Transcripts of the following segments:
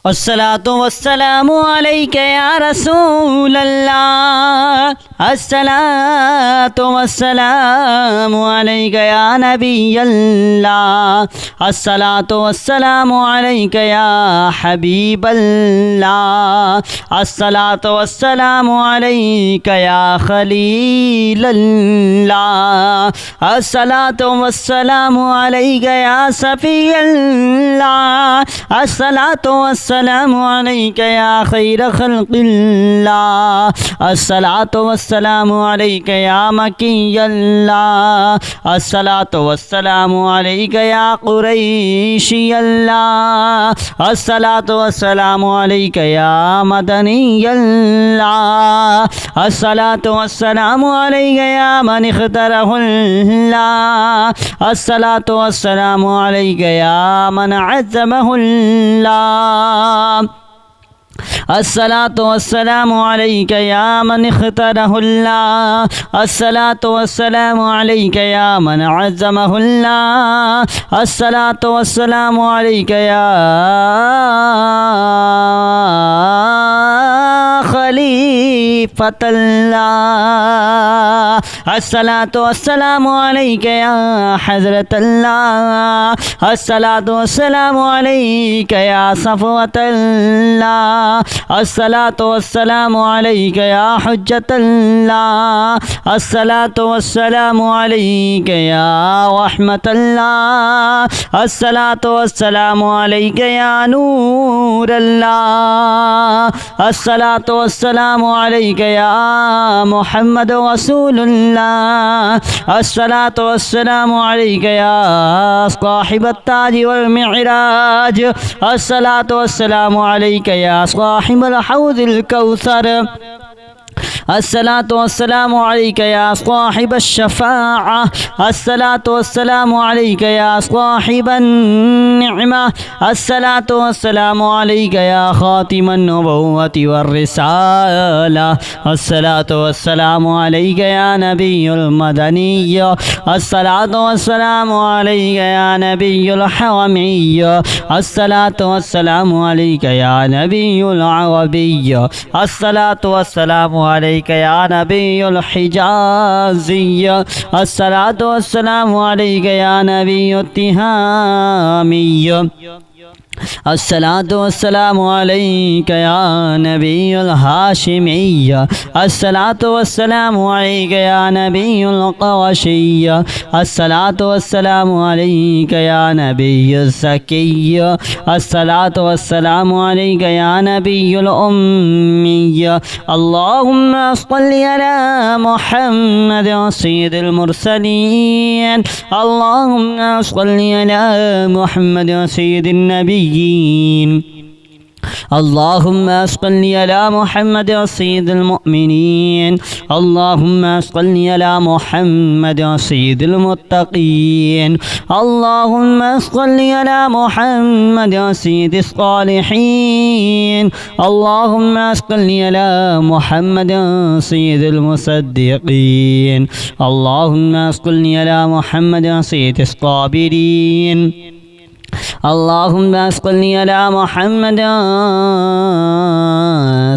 अस्सलातु वस्सलामु अलैका या रसूल अल्लाह। अस्सलातु वस्सलामु अलैका या नबी अल्लाह। अस्सलातु वस्सलामु अलैका या हबीब अल्लाह। अस्सलातु वस्सलामु अलैका या खलील अल्लाह। अस्सलातु वस्सलामु अलैका या सफी अल्लाह। अस्सलातु वस्सलामु अलैका या खैर खल्क़िल्लाह। अस्सलातु वस्सलामु अलैका या मकी अल्लाह। अस्सलातु वस्सलामु अलैका या कुरैशी अल्लाह। अस्सलातु वस्सलामु अलैका या मदनी अल्लाह। अस्सलातु वस्सलामु अलैका या मन इख्तरहुल्लाह। अस्सलातु वस्सलामु अलैका या मन अज़्ज़महुल्लाह। अस्सलातु वस्सलामु अलैका या मन इख्तरहुल्लाह। अस्सलातु वस्सलामु अलैका या मन अज़्ज़महुल्लाह। अस्सलातु वस्सलामु अलैका या खलीफतल्लाह। अस्सलातु वस्सलामु अलैका या हज़रतल्लाह। अस्सलातु वस्सलामु अलैका या सफ़वतल्लाह। अस्सलातु वस्सलामु अलैका या हुज्जतल्लाह। अस्सलातु वस्सलामु अलैका या रहमतल्लाह। अस्सलातु वस्सलामु अलैका या नूरल्लाह। अस्सलातु वस्सलामु अलैका या मुहम्मद रसूलुल्लाह। अस्सलातु वस्सलामु अलैका या साहिबत ताज वल मिअराज। अस्सलातु वस्सलामु अलैका या साहिबल हौज़िल कौसर। अस्सलातु वस्सलामु अलैका या साहिब अश-शफ़ाअह। अस्सलातु वस्सलामु अलैका या साहिबन निअमा। अस्सलातु वस्सलामु अलैका या खातिमन नबुव्वति वर्रिसाला। अस्सलातु वस्सलामु अलैका या नबियुल मदनिय्य। अस्सलातु वस्सलामु अलैका या नबियुल हरमिय्य। अस्सलातु वस्सलामु अलैका या नबियुल अरबिय्य। अस्सलातु वस्सलामु अलैका या नबियुल हिजाज़िय्य। अस्सलातु वस्सलामु अलैका या नबियुत तिहामिय्य। अस्सलातु वस्सलामु अलैका या नबियुल हाशिमिय्य। अस्सलातु वस्सलामु अलैका या नबियुल क़ुरैशिय्य। अस्सलातु वस्सलामु अलैका या नबियुज़ ज़किय्य। अस्सलातु वस्सलामु अलैका या नबियुल उम्मिय्य। अल्लाहुम्मा सल्लि अला मुहम्मद सय्यिदिल मुरसलीन। अल्लाहुम्मा सल्लि अला मुहम्मद सय्यिदिन नबिय्यीन। अल्लाहुम्मा सल्लि अला मुहम्मद सय्यिदिल मुअमिनीन। अल्लाहुम्मा सल्लि अला मुहम्मद सय्यिदिल मुत्तक़ीन। अल्लाहुम्मा सल्लि अला मुहम्मद सय्यिदिस सालिहीन। अल्लाहुम्मा सल्लि अला मुहम्मद सय्यिदिल मुसद्दिक़ीन। अल्लाहुम्मा सल्लि अला मुहम्मद सय्यिदिस साबिरीन। अल्लाहुम्मा सल्लि अला मुहम्मद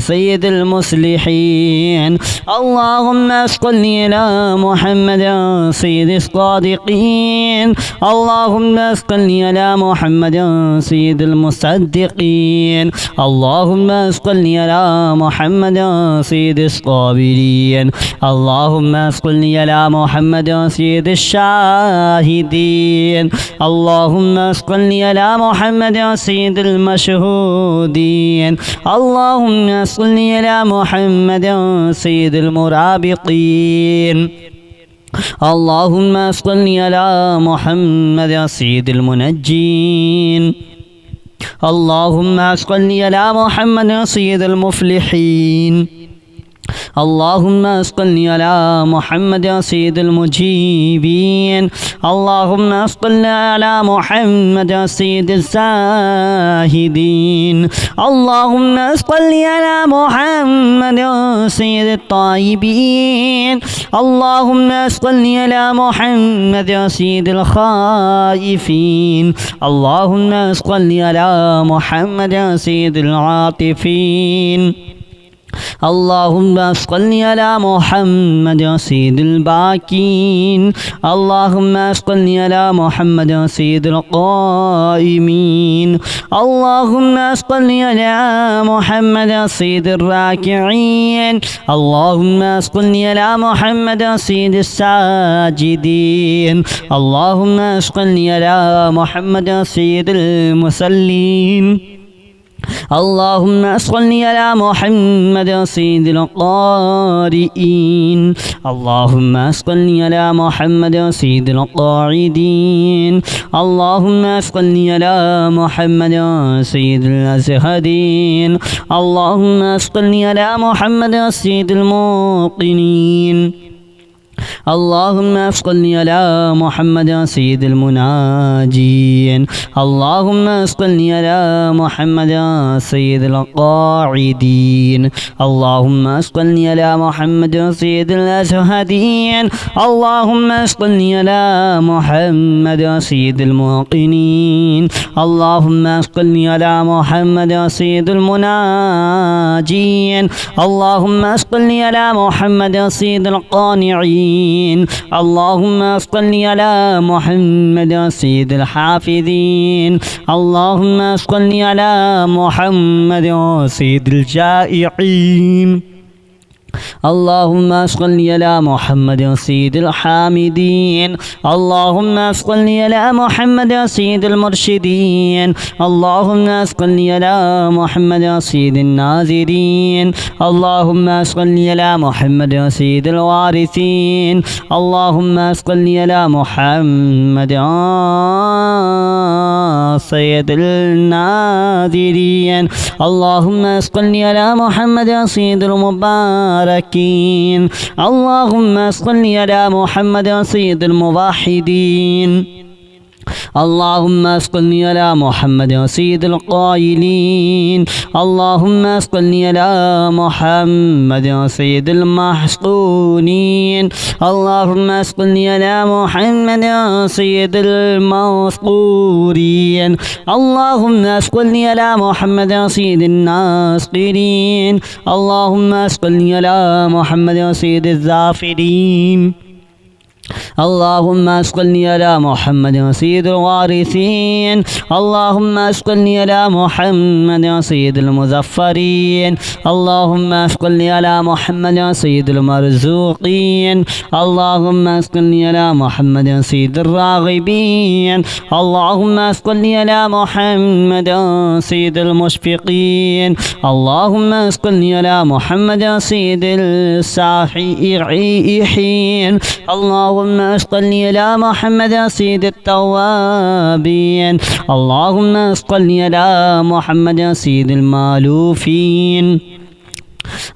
सय्यिदिल मुस्लिहीन। अल्लाहुम्मा सल्लि अला मुहम्मद सय्यिदिस सादिक़ीन। अल्लाहुम्मा सल्लि अला मुहम्मद सय्यिदिल मुसद्दिक़ीन। अल्लाहुम्मा सल्लि अला मुहम्मद सय्यिदिस साबिरीन। अल्लाहुम्मा सल्लि अला मुहम्मद सय्यिदिश शाहिदीन। अल्लाहुम्मा सल्लि अला मुहम्मद सय्यिदिल मशहूदीन। अल्लाहुम्मा सल्लि अला मुहम्मद सय्यिदिल मुराबिक़ीन। अल्लाहुम्मा सल्लि अला मुहम्मद सय्यिदिल मुनज्जीन। अल्लाहुम्मा सल्लि अला मुहम्मद सय्यिदिल मुफ़्लिहीन। اللهم صل على محمد سيد المجيبين اللهم صل على محمد سيد الزاهدين اللهم صل على محمد سيد الطيبين اللهم صل على محمد سيد الخائفين اللهم صل على محمد سيد العاطفين اللهم صل على محمد سيد الباكين اللهم صل على محمد سيد القائمين اللهم صل على محمد سيد الراكعين اللهم صل على محمد سيد الساجدين اللهم صل على محمد سيد المصلين اللهم صل على محمد سيد القارئين اللهم صل على محمد سيد القاعدين اللهم صل على محمد سيد الأزهدين اللهم صل على محمد سيد الموقنين اللهم صل على محمد سيد المناجين اللهم صل على محمد سيد القاعدين اللهم صل على محمد سيد الأزهدين اللهم صل على محمد سيد الموقنين اللهم صل على محمد سيد المناجين اللهم صل على محمد سيد القانعين اللهم صل على محمد سيد الحافظين اللهم صل على محمد سيد الجائعين اللهم صل على محمد سيد الحامدين اللهم صل على محمد سيد المرشدين اللهم صل على محمد سيد الناظرين اللهم صل على محمد سيد الوارثين اللهم صل على محمد سيد الناذرين اللهم صل على محمد سيد المباركين اللهم صل على محمد سيد الموحدين اللهم صل على محمد سيد القائلين اللهم صل على محمد سيد المحصونين اللهم صل على محمد سيد المذكورين اللهم صل على محمد سيد الناصرين اللهم صل على محمد سيد الظافرين اللهم صل على محمد سيد الوارثين اللهم صل على محمد سيد المظفرين اللهم صل على محمد سيد المرزوقين اللهم صل على محمد سيد الراغبين اللهم صل على محمد سيد المشفقين اللهم صل على محمد سيد الساحين اللهم صل على محمد سيد التوابين اللهم صل على محمد سيد المالوفين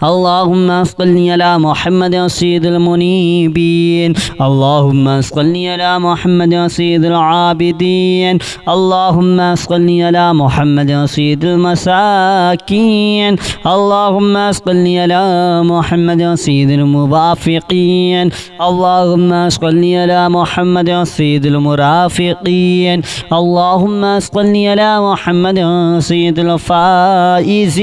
اللهم صل على محمد سيد المنيبين اللهم صل على محمد سيد العابدين اللهم صل على محمد سيد المساكين اللهم صل على محمد سيد الموافقين اللهم صل على محمد سيد المرافقين اللهم صل على محمد سيد الفائزين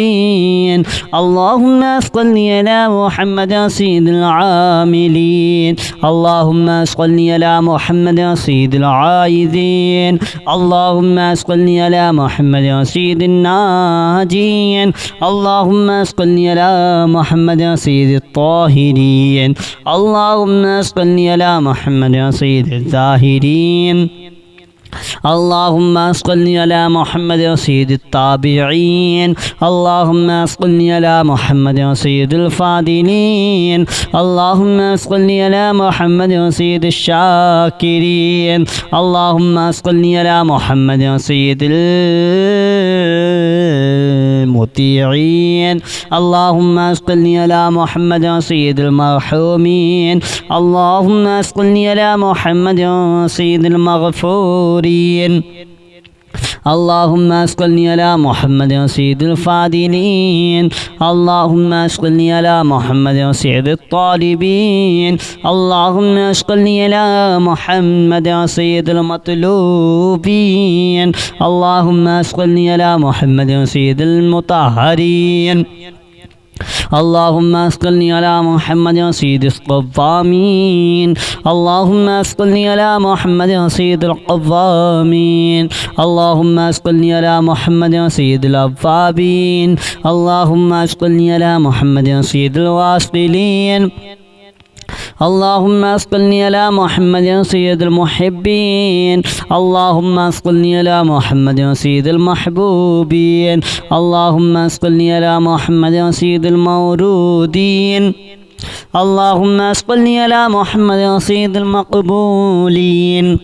اللهم صل على محمد سيد العاملين اللهم صل على محمد سيد العايذين اللهم صل على محمد سيد الناجين اللهم صل على محمد سيد الطاهرين اللهم صل على محمد سيد الزاهرين اللهم صل على محمد سيد التابعين اللهم صل على محمد سيد الفاضلين اللهم صل على محمد سيد الشاكرين اللهم صل على محمد سيد المطيعين. اللهم اسقني على محمد سيد المرحومين. اللهم اسقني على محمد سيد المغفورين. اللهم اسقني على محمد سيد الفاضلين. اللهم اسقني على محمد سيد الطالبين. اللهم اسقني على محمد سيد المطلوبين. اللهم اسقني على محمد سيد المطهرين. اللهم اسقني على محمد سيد القوامين. اللهم اسقني على محمد سيد القوامين. اللهم اسقني على محمد سيد الأوابين. اللهم اسقني على محمد سيد الواصلين. اللهم اسقني على محمد سيد المحبين. اللهم اسقني على محمد سيد المحبوبين. اللهم اسقني على محمد سيد المورودين. اللهم اسقني على محمد سيد المقبولين.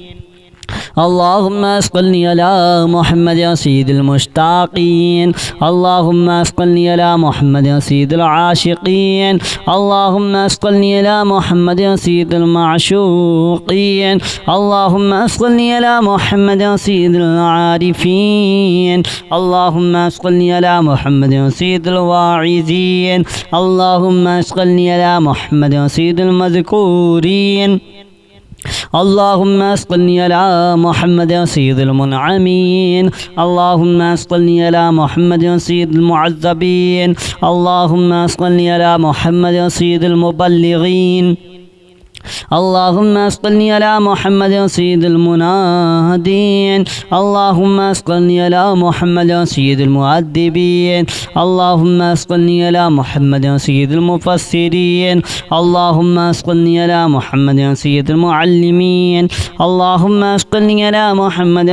اللهم اسقني على محمد سيد المشتاقين. اللهم اسقني على محمد سيد العاشقين. اللهم اسقني على محمد سيد المعشوقين. اللهم اسقني على محمد سيد العارفين. اللهم اسقني على محمد سيد الواعظين. اللهم اسقني على محمد سيد المذكورين. اللهم اسقني على محمد سيد المنعمين. اللهم اسقني على محمد سيد المعذبين. اللهم اسقني على محمد سيد المبلغين. اللهم اسقني على محمد سيد المنادين. اللهم اسقني على محمد سيد المؤدبين. اللهم اسقني على محمد سيد المفسرين. اللهم اسقني على محمد سيد المعلمين. اللهم اسقني على محمد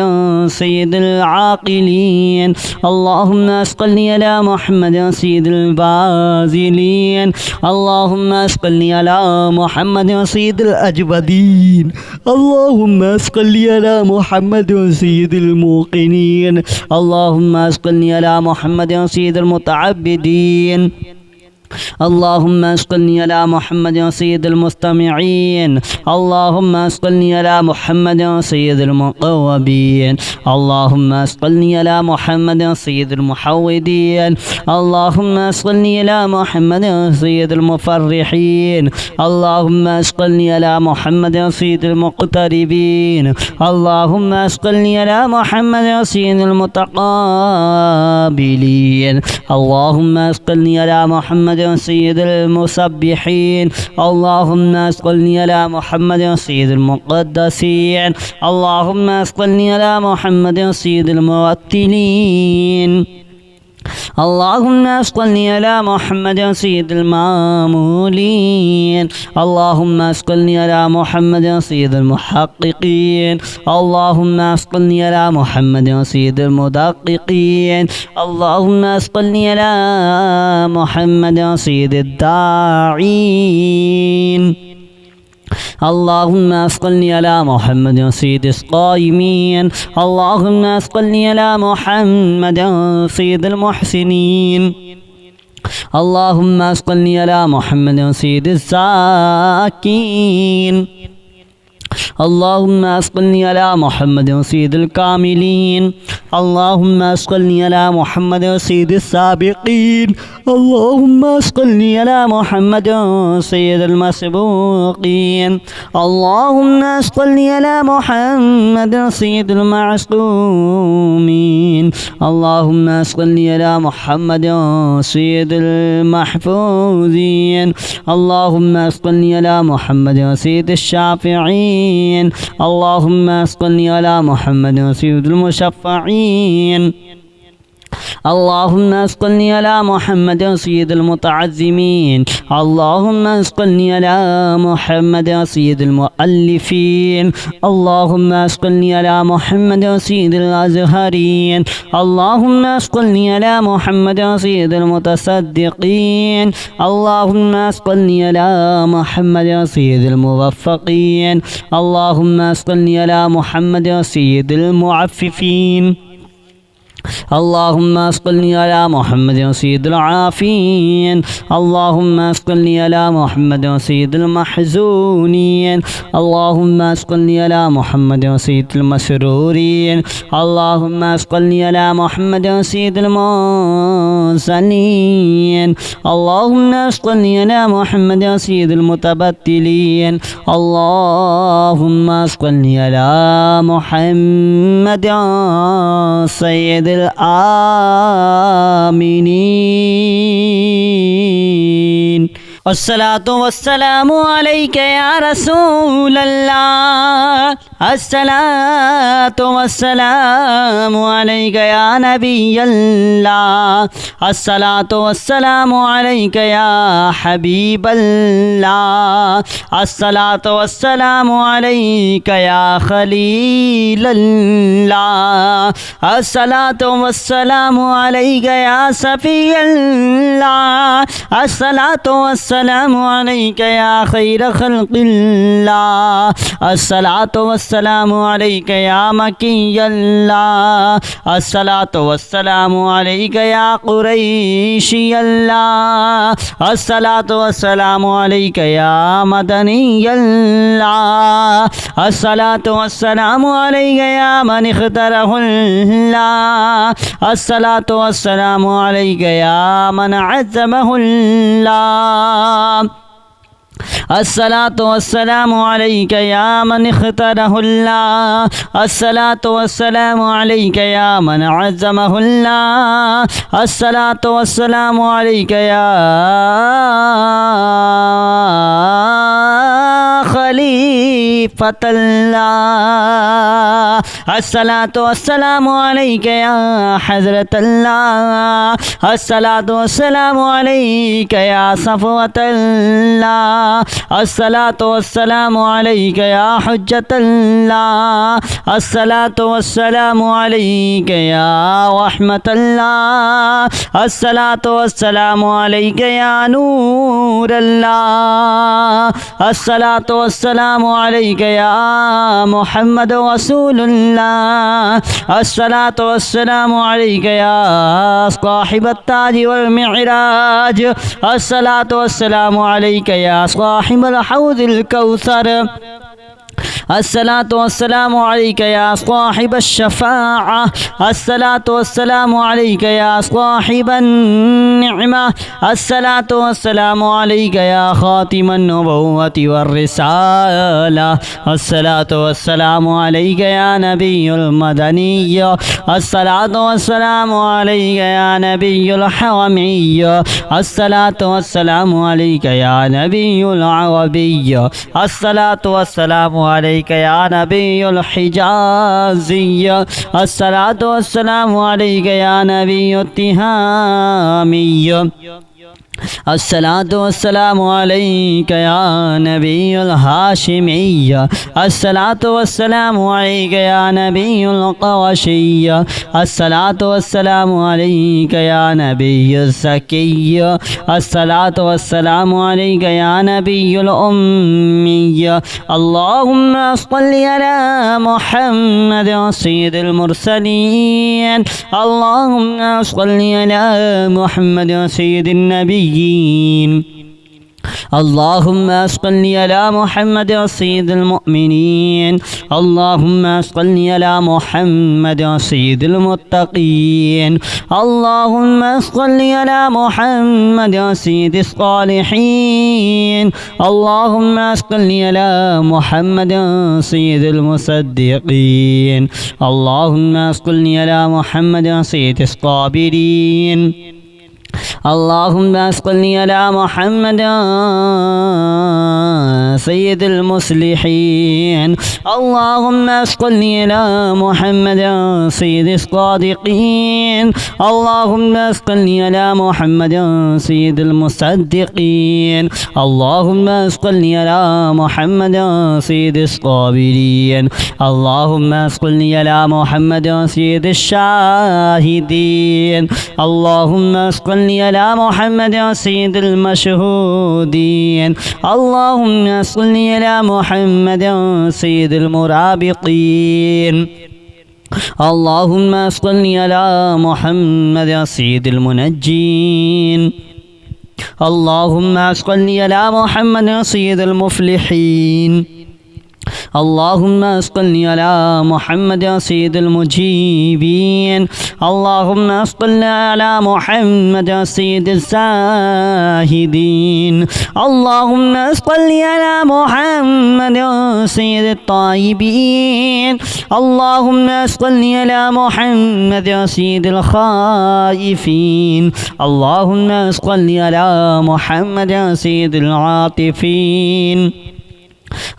سيد العاقلين. اللهم اسقني على محمد سيد البازلين. اللهم اسقني على محمد سيد الأجودين. اللهم اسقني على محمد سيد الموقنين. اللهم اسقني على محمد سيد المتعبدين. اللهم اسقني على محمد سيد المستمعين. اللهم اسقني على محمد سيد المقوبين. اللهم اسقني على محمد سيد المحودين. اللهم اسقني على محمد سيد المفرحين. اللهم اسقني على محمد سيد المقتربين. اللهم اسقني على محمد سيد المتقابلين. اللهم اسقني على محمد سيد المسبحين. اللهم اسقني على محمد سيد المقدسين. اللهم اسقني على محمد سيد المرتلين. اللهم اسقني على محمد سيد المامولين. اللهم اسقني على محمد سيد المحققين. اللهم اسقني على محمد سيد المدققين. اللهم اسقني على محمد سيد الداعين. اللهم اسقني على محمد سيد القائمين. اللهم اسقني على محمد سيد المحسنين. اللهم اسقني على محمد سيد الزاكين. اللهم اسقني على محمد سيد الكاملين. اللهم اسقني على محمد سيد السابقين. اللهم اسقني على محمد سيد المسبوقين. اللهم اسقني على محمد سيد المعصومين. اللهم اسقني على محمد سيد المحفوظين. اللهم اسقني على محمد سيد الشافعين. اللهم اسقني على محمد سيد المشفعين. اللهم اسقني على محمد سيد المتعزمين. اللهم اسقني على محمد سيد المؤلفين. اللهم اسقني على محمد سيد الازهرين. اللهم اسقني على محمد سيد المتصدقين. اللهم اسقني على محمد سيد الموفقين. اللهم اسقني على محمد سيد المعففين. اللهم صل على محمد سيد العافين. اللهم صل على محمد سيد المحزونين. اللهم صل على محمد سيد المسرورين. اللهم صل على محمد سيد المرسلين. اللهم صل على محمد سيد المتبتلين. اللهم صل على محمد سيد الآمنين. الصلاة والسلام عليك يا رسول الله. الصلاة والسلام عليك يا نبي الله. الصلاة والسلام عليك يا حبيب الله. الصلاة والسلام عليك يا خليل الله. الصلاة والسلام عليك يا صفي الله. الصلاة والسلام عليك يا خير خلق الله. الصلاة والسلام عليك يا مكي الله. الصلاة والسلام عليك يا قريشي الله. الصلاة والسلام عليك يا مدني الله. الصلاة والسلام عليك يا من اختاره الله. الصلاة والسلام عليك يا من عزمه الله. الصلاة والسلام عليك يا من اختاره الله. الصلاة والسلام عليك يا من عزمه الله. الصلاة والسلام عليك يا خليفة الله. الصلاة والسلام عليك يا حضرة الله. الصلاة والسلام عليك يا صفوة الله. الصلاة والسلام عليك يا حجة الله. الصلاة والسلام عليك يا رحمة الله. الصلاة والسلام عليك يا نور الله. الصلاة والسلام عليك يا محمد رسول الله. الصلاة والسلام عليك يا صاحب التاج والمعراج. الصلاة والسلام عليك يا صاحب الحوض الكوثر. الصلاة والسلام عليك يا صاحب الشفاعة. الصلاة والسلام عليك يا صاحب النعمة. الصلاة والسلام عليك يا خاتم النبوة والرسالة. الصلاة والسلام عليك يا نبي المدني. الصلاة والسلام عليك يا نبي الحرمي. الصلاة والسلام عليك يا نبي العربي. الصلاة والسلام عليك يا نبي الحجازي. الصلاة والسلام عليك يا نبي التهامي. الصلاة والسلام عليك يا نبي الهاشمي. الصلاة والسلام عليك يا نبي القرشي. الصلاة والسلام عليك يا نبي الزكي. الصلاة والسلام عليك يا نبي الأمي. اللهم صل على محمد سيد المرسلين. اللهم صل على محمد سيد النبي. اللهم صل على محمد سيد المؤمنين. اللهم صل على محمد سيد المتقين. اللهم صل على محمد سيد الصالحين. اللهم صل على محمد سيد المصدقين. اللهم صل على محمد سيد الصابرين. اللهم صل على محمد سيد المصلحين. اللهم صل على محمد سيد الصادقين. اللهم صل على محمد سيد المصدقين. اللهم صل على محمد سيد الصابرين. اللهم صل على محمد سيد الشاهدين. اللهم صل على محمد سيد المشهودين. اللهم صل على محمد سيد المرابطين. اللهم صل على محمد سيد المنجين. اللهم صل على محمد سيد المفلحين. اللهم صل على محمد سيد المجيبين. اللهم صل على محمد سيد الزاهدين. اللهم صل على محمد سيد الطيبين. اللهم صل على محمد سيد الخائفين. اللهم صل على محمد سيد العاطفين.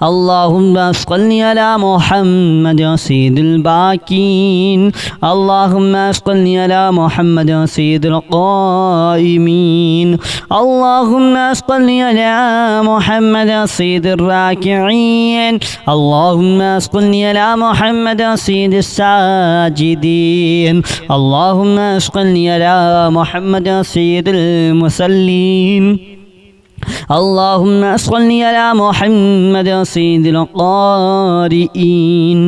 اللهم صل على محمد سيد الباكين. اللهم صل على محمد سيد القائمين. اللهم صل على محمد سيد الراكعين. اللهم صل على محمد سيد الساجدين. اللهم صل على محمد سيد المصلين. اللهم صل على محمد سيد القارئين.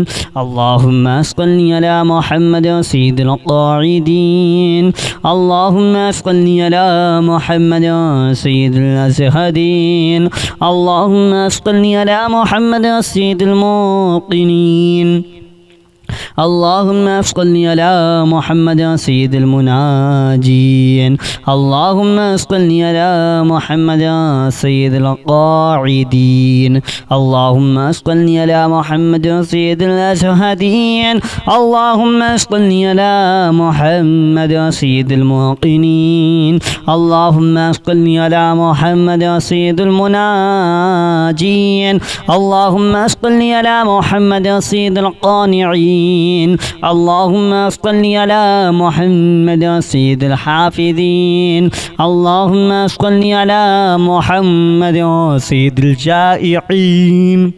اللهم صل على محمد سيد القاعدين. اللهم صل على محمد سيد الأزهدين. اللهم صل على محمد سيد الموقنين. اللهم صل على محمد سيد المناجين. اللهم صل على محمد سيد القاعدين. اللهم صل على محمد سيد الأزهدين. اللهم صل على محمد سيد الموقنين. اللهم صل على محمد سيد المناجين. اللهم صل على محمد سيد القانعين. اللهم صل على محمد سيد الحافظين. اللهم صل على محمد سيد الجائعين.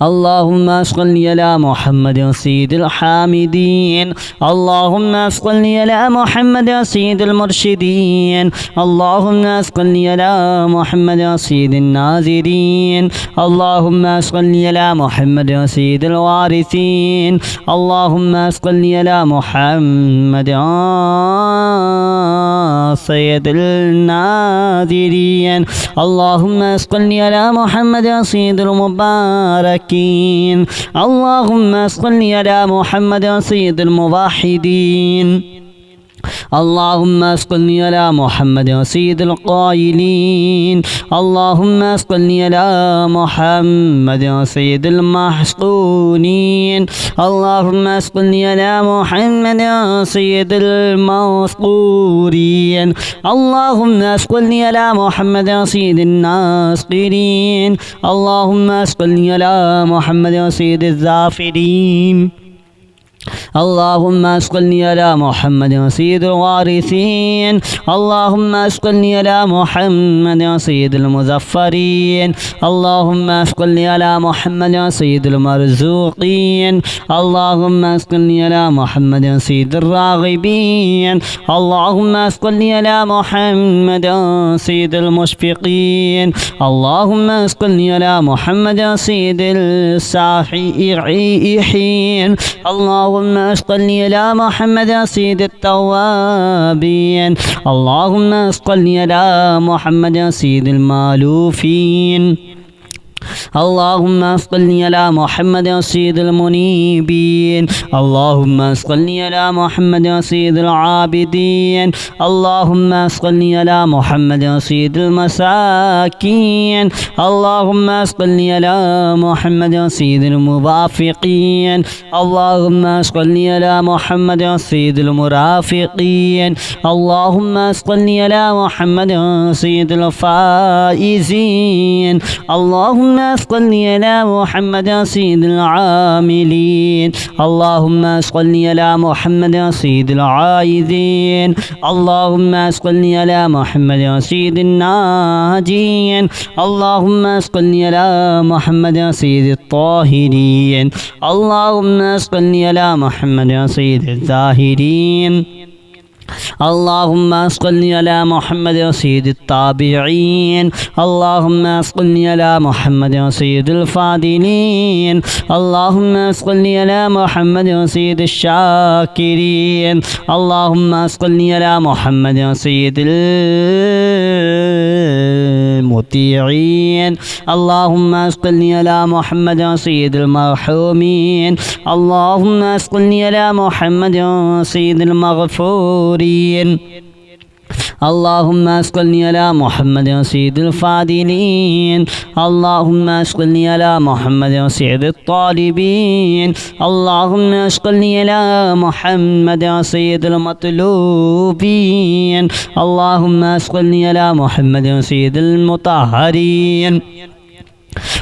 اللهم صل على محمد سيد الحامدين. اللهم صل على محمد سيد المرشدين. اللهم صل على محمد سيد الناظرين. اللهم صل على محمد سيد الوارثين. اللهم صل على محمد سيد الناذرين. اللهم صل على محمد سيد المباركين. اللهم صل على محمد سيد الموحدين. اللهم صل على محمد سيد القائلين. اللهم صل على محمد سيد المحصونين. اللهم صل على محمد سيد المذكورين. اللهم صل على محمد سيد الناصرين. اللهم صل على محمد سيد الظافرين. اللهم صل على محمد سيد الوارثين. اللهم صل على محمد سيد المظفرين. اللهم صل على محمد سيد المرزوقين. اللهم صل على محمد سيد الراغبين. اللهم صل على محمد سيد المشفقين. اللهم صل على محمد سيد الساحين. اللهم صل على محمد سيد التوابين. اللهم صل على محمد سيد المالوفين. اللهم صل على محمد سيد المنيبين. اللهم صل على محمد سيد العابدين. اللهم صل على محمد سيد المساكين. اللهم صل على محمد سيد الموافقين. اللهم صل على محمد سيد المرافقين. اللهم صل على محمد سيد الفائزين. اللهم صل على محمد سيد العاملين. اللهم صل على محمد سيد العائذين. اللهم صل على محمد سيد الناجين. اللهم صل على محمد سيد الطاهرين. اللهم صل على محمد سيد الزاهرين. اللهم صل على محمد سيد التابعين اللهم صل على محمد سيد الفاضلين اللهم صل على محمد سيد الشاكرين اللهم صل على محمد سيد المطيعين اللهم صل على محمد سيد المرحومين اللهم صل على محمد سيد المغفورين اللهم صل على محمد سيد الفاضلين اللهم صل على محمد سيد الطالبين اللهم صل على محمد سيد المطلوبين اللهم صل على محمد سيد المطهرين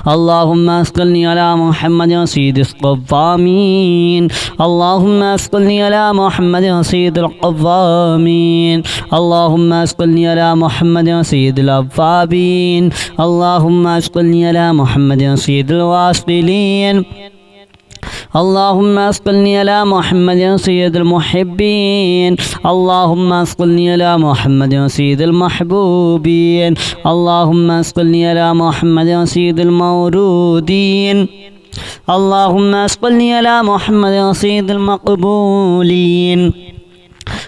اللهم صل على محمد سيد الصوامين اللهم صل على محمد سيد القوامين اللهم صل على محمد سيد الأوابين اللهم صل على محمد سيد الواصلين اللهم صل على محمد سيد المحبين اللهم صل على محمد سيد المحبوبين اللهم صل على محمد سيد المورودين اللهم صل على محمد سيد المقبولين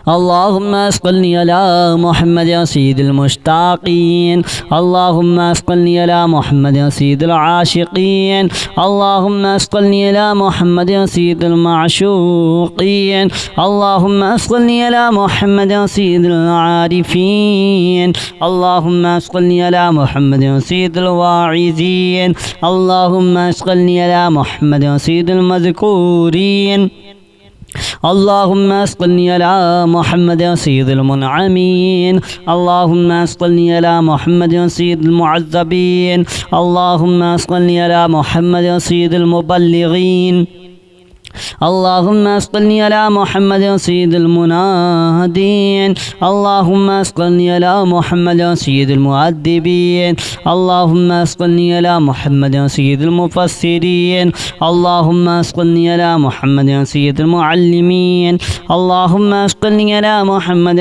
اللهم صل على محمد سيد المشتاقين اللهم صل على محمد سيد العاشقين اللهم صل على محمد سيد المعشوقين اللهم صل على محمد سيد العارفين اللهم صل على محمد سيد الواعظين اللهم صل على محمد سيد المذكورين اللهم صل على محمد سيد المنعمين اللهم صل على محمد سيد المعذبين اللهم صل على محمد سيد المبلغين اللهم صل على محمد سيد المنادين اللهم صل على محمد سيد المؤدبين اللهم صل على محمد سيد المفسرين اللهم صل على محمد سيد المعلمين اللهم صل على محمد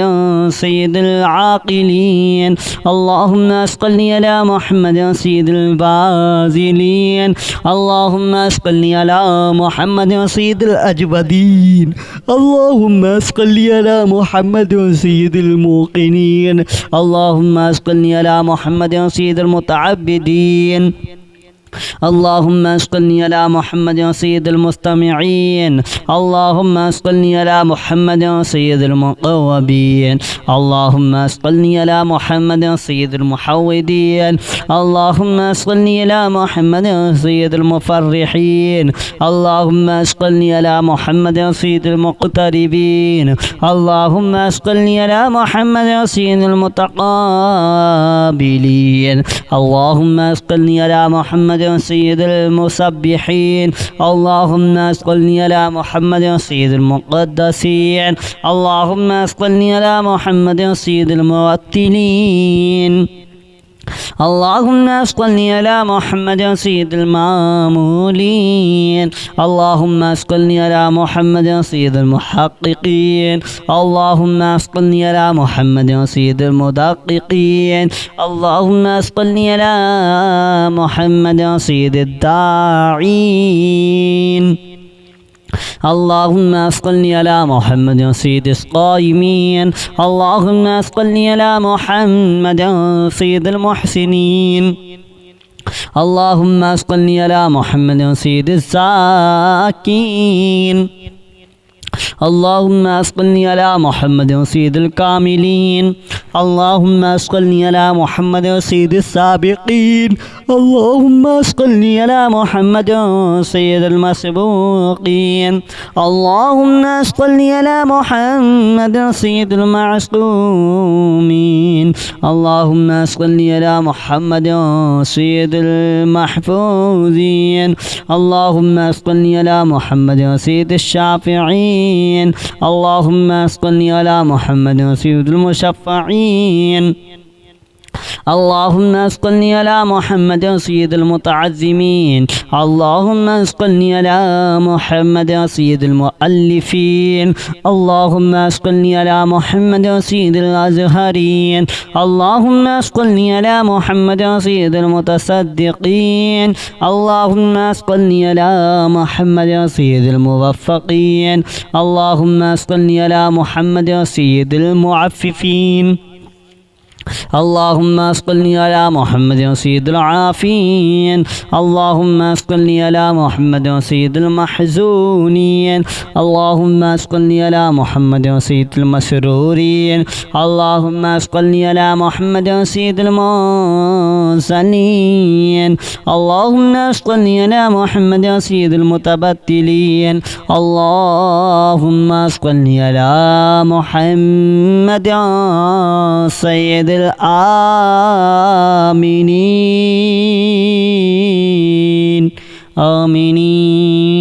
سيد العاقلين اللهم صل على محمد سيد البازلين اللهم صل على محمد سيد الأجودين اللهم صل على محمد سيد الموقنين اللهم صل على محمد سيد المتعبدين اللهم صل على محمد سيد المستمعين اللهم صل على محمد سيد المقوبين اللهم صل على محمد سيد المحودين اللهم صل على محمد سيد المفرحين اللهم صل على محمد سيد المقتربين اللهم صل على محمد سيد المتقابلين اللهم صل على محمد سيد المسبحين اللهم صل على محمد سيد المقدسين اللهم صل على محمد سيد المرتلين اللهم صل على محمد سيد المامولين اللهم صل على محمد سيد المحققين اللهم صل على محمد سيد المدققين اللهم صل على محمد سيد الداعين اللهم صل على محمد سيد القائمين اللهم صل على محمد سيد المحسنين اللهم صل على محمد سيد الزاكين اللهم صل على محمد سيد الكاملين اللهم صل على محمد سيد السابقين اللهم صل على محمد سيد المسبوقين اللهم صل على محمد سيد المعصومين اللهم صل على محمد سيد المحفوظين اللهم صل على محمد سيد الشافعين اللهم صل على محمد سيد المشفعين اللهم اسقني على محمد سيد المتعزمين. اللهم اسقني على محمد سيد المؤلفين. اللهم اسقني على محمد سيد الأزهرين. اللهم اسقني على محمد سيد المتصدقين. اللهم اسقني على محمد سيد الموفقين. اللهم اسقني على محمد سيد المعففين. اللهم اسقني على محمد سيد العافين. اللهم اسقني على محمد سيد المحزونين. اللهم اسقني على محمد سيد المسرورين. اللهم اسقني على محمد سيد المحسنين. اللهم اسقني على محمد سيد المتبتلين. اللهم اسقني على محمد سيد الآمنين آمنين.